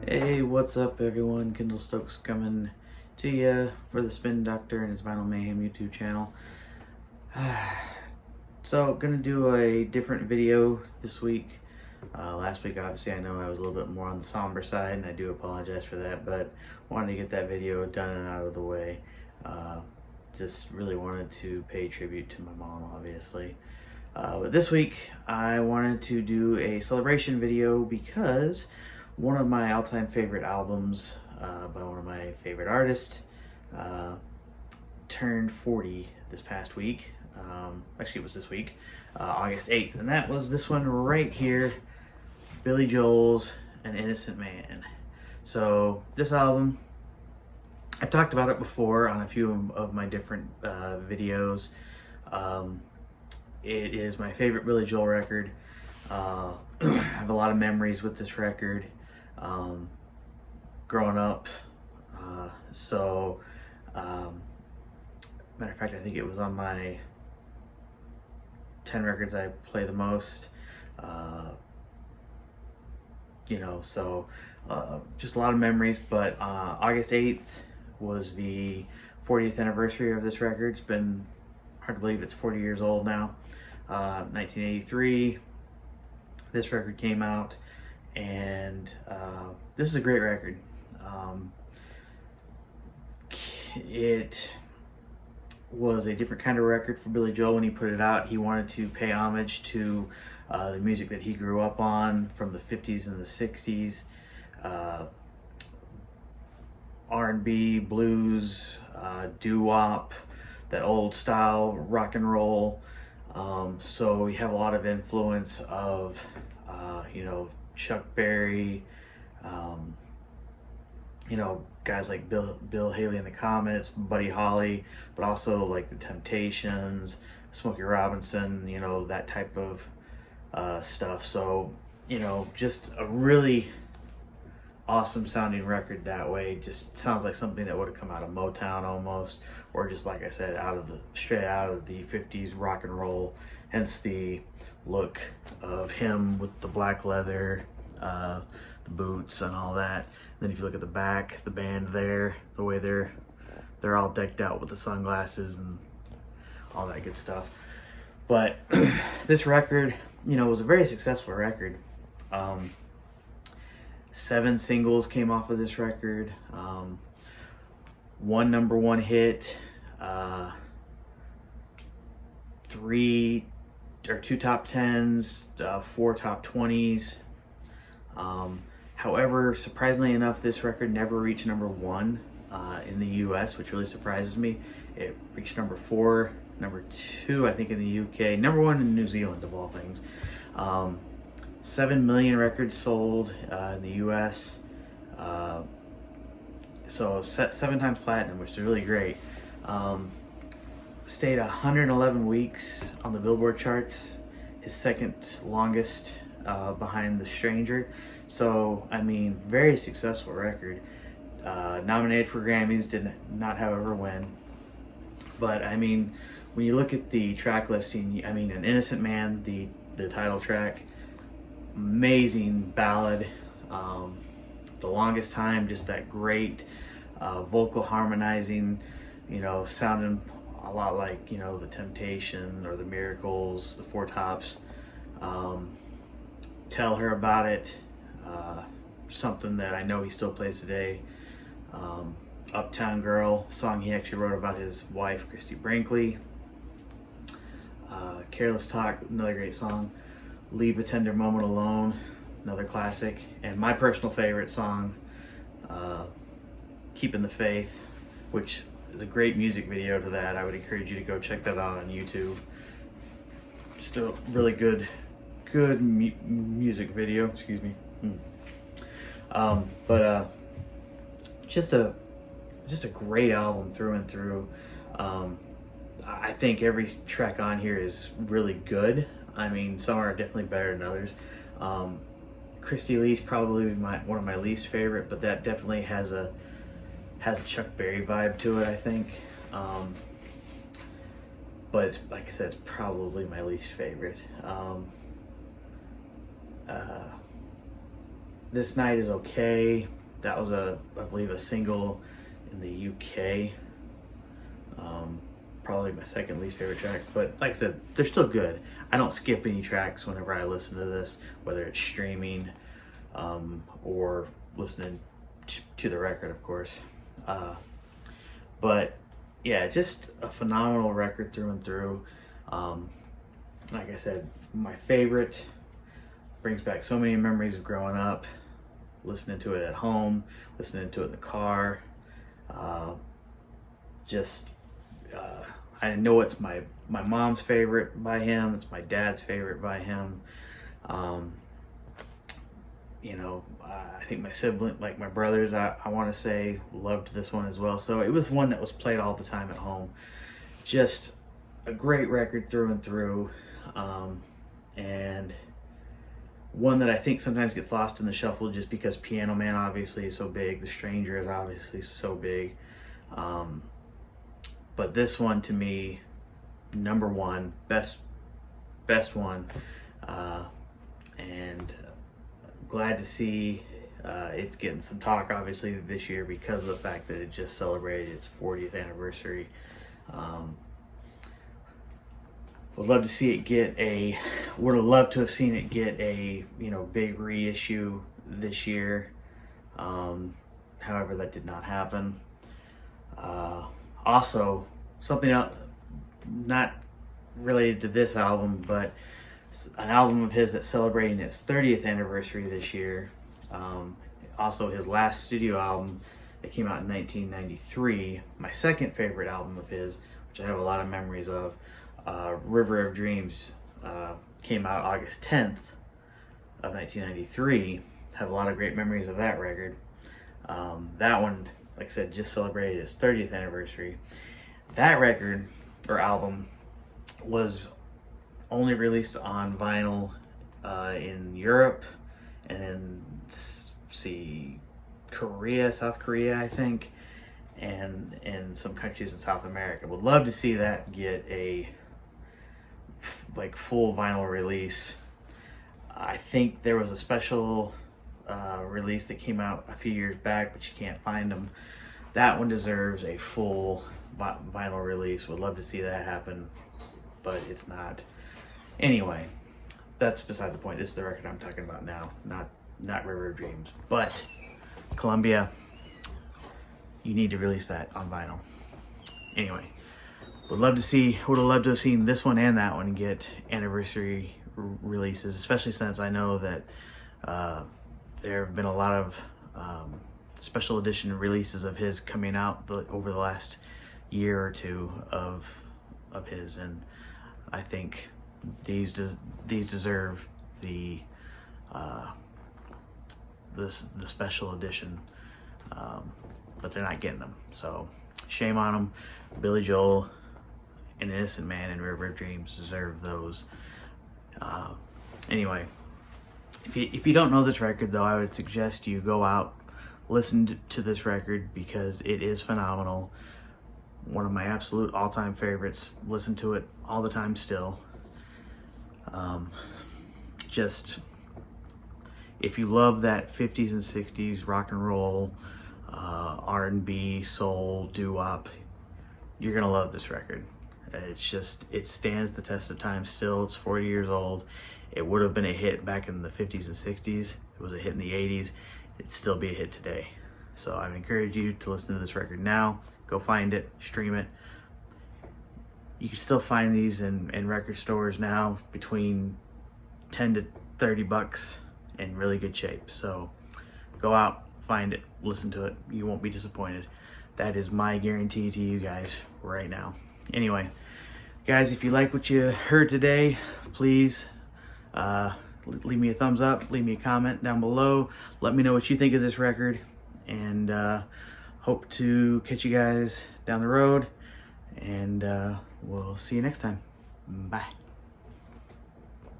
Hey, what's up everyone? Kendall Stokes coming to you for the Spin Doctor and his Vinyl Mayhem YouTube channel. So, gonna do a different video this week. Last week, obviously, I know I was a little bit more on the somber side, and I do apologize for that, but wanted to get that video done and out of the way. Just really wanted to pay tribute to my mom, obviously. But this week, I wanted to do a celebration video because one of my all-time favorite albums by one of my favorite artists turned 40 this past week. Actually, it was this week, August 8th, and that was this one right here, Billy Joel's An Innocent Man. So this album, I've talked about it before on a few of my different videos. It is my favorite Billy Joel record. I have a lot of memories with this record growing up. Matter of fact, I think it was on my 10 records I play the most. Just a lot of memories, but August 8th was the 40th anniversary of this record. It's been hard to believe it's 40 years old now. 1983, this record came out, and this is a great record. It was a different kind of record for Billy Joel when he put it out. He wanted to pay homage to the music that he grew up on from the 50s and the 60s. R&B, blues, doo-wop, that old style rock and roll. So we have a lot of influence of, Chuck Berry, guys like Bill Haley and the Comets, Buddy Holly, but also like the Temptations, Smokey Robinson, that type of stuff. So, just a really awesome sounding record that way. Just sounds like something that would have come out of Motown almost, or just like I said, straight out of the 50s rock and roll. Hence the look of him with the black leather, the boots and all that. Then if you look at the back, the band there, the way they're all decked out with the sunglasses and all that good stuff. But this record, was a very successful record. 7 singles came off of this record. 1 number 1 hit, 2 top 10s, 4 top 20s. However, surprisingly enough, this record never reached number 1 in the US, which really surprises me. It reached number 4, number 2, I think, in the UK, number 1 in New Zealand, of all things. 7 million records sold in the US. So 7 times platinum, which is really great. Stayed 111 weeks on the Billboard charts, his second longest behind The Stranger. So, very successful record. Nominated for Grammys, did not, however, win. But, when you look at the track listing, An Innocent Man, the title track, amazing ballad. The Longest Time, just that great vocal harmonizing, sounding a lot like, the Temptation or the Miracles, the Four Tops. Tell Her About It, something that I know he still plays today. Uptown Girl, song he actually wrote about his wife, Christy Brinkley. Careless Talk, another great song. Leave a Tender Moment Alone, another classic. And my personal favorite song, Keeping the Faith, which is a great music video to that. I would encourage you to go check that out on YouTube. Just a really good music video, excuse me. Just a great album through and through. I think every track on here is really good. Some are definitely better than others. Christy Lee's probably one of my least favorite, but that definitely has a Chuck Berry vibe to it, I think. But it's, like I said, it's probably my least favorite. This Night is okay. That was I believe a single in the UK. Probably my second least favorite track, but like I said, they're still good. I don't skip any tracks whenever I listen to this, whether it's streaming or listening to the record, of course. But yeah, just a phenomenal record through and through. Like I said, my favorite. Brings back so many memories of growing up, listening to it at home, listening to it in the car. I know it's my mom's favorite by him. It's my dad's favorite by him. I think my sibling, like my brothers, I want to say loved this one as well. So it was one that was played all the time at home. Just a great record through and through. And one that I think sometimes gets lost in the shuffle just because Piano Man obviously is so big. The Stranger is obviously so big. But this one to me, number one, best one. And glad to see it's getting some talk obviously this year because of the fact that it just celebrated its 40th anniversary. Would love to see it would have loved to have seen it get a big reissue this year. However, that did not happen. Also, something else, not related to this album, but an album of his that's celebrating its 30th anniversary this year. Also, his last studio album that came out in 1993, my second favorite album of his, which I have a lot of memories of, River of Dreams, came out August 10th of 1993. Have a lot of great memories of that record. That one, like I said, just celebrated its 30th anniversary. That record or album was only released on vinyl in Europe and in South Korea, I think, and in some countries in South America. Would love to see that get a full vinyl release. I think there was a special release that came out a few years back, but you can't find them. That one deserves a full vinyl release. Would love to see that happen, but it's not. Anyway, that's beside the point. This is the record I'm talking about now, not River of Dreams. But Columbia, you need to release that on vinyl. Anyway, would have loved to have seen this one and that one get anniversary releases, especially since I know that there have been a lot of special edition releases of his coming out over the last year or two of his, and I think these deserve the special edition, but they're not getting them. So shame on them. Billy Joel, An Innocent Man, and River of Dreams deserve those. Anyway, if you don't know this record though, I would suggest you go out, listen to this record because it is phenomenal. One of my absolute all-time favorites. Listen to it all the time still. Just if you love that 50s and 60s rock and roll, R&B, soul, doo-wop, you're gonna love this record. It stands the test of time still. It's 40 years old. It would have been a hit back in the 50s and 60s. It was a hit in the 80s. It'd still be a hit today. So I would encourage you to listen to this record now. Go find it, stream it. You can still find these in record stores now between 10 to 30 bucks in really good shape. So go out, find it, listen to it. You won't be disappointed. That is my guarantee to you guys right now. Anyway, guys, if you like what you heard today, please leave me a thumbs up, leave me a comment down below. Let me know what you think of this record, and hope to catch you guys down the road, and we'll see you next time. Bye.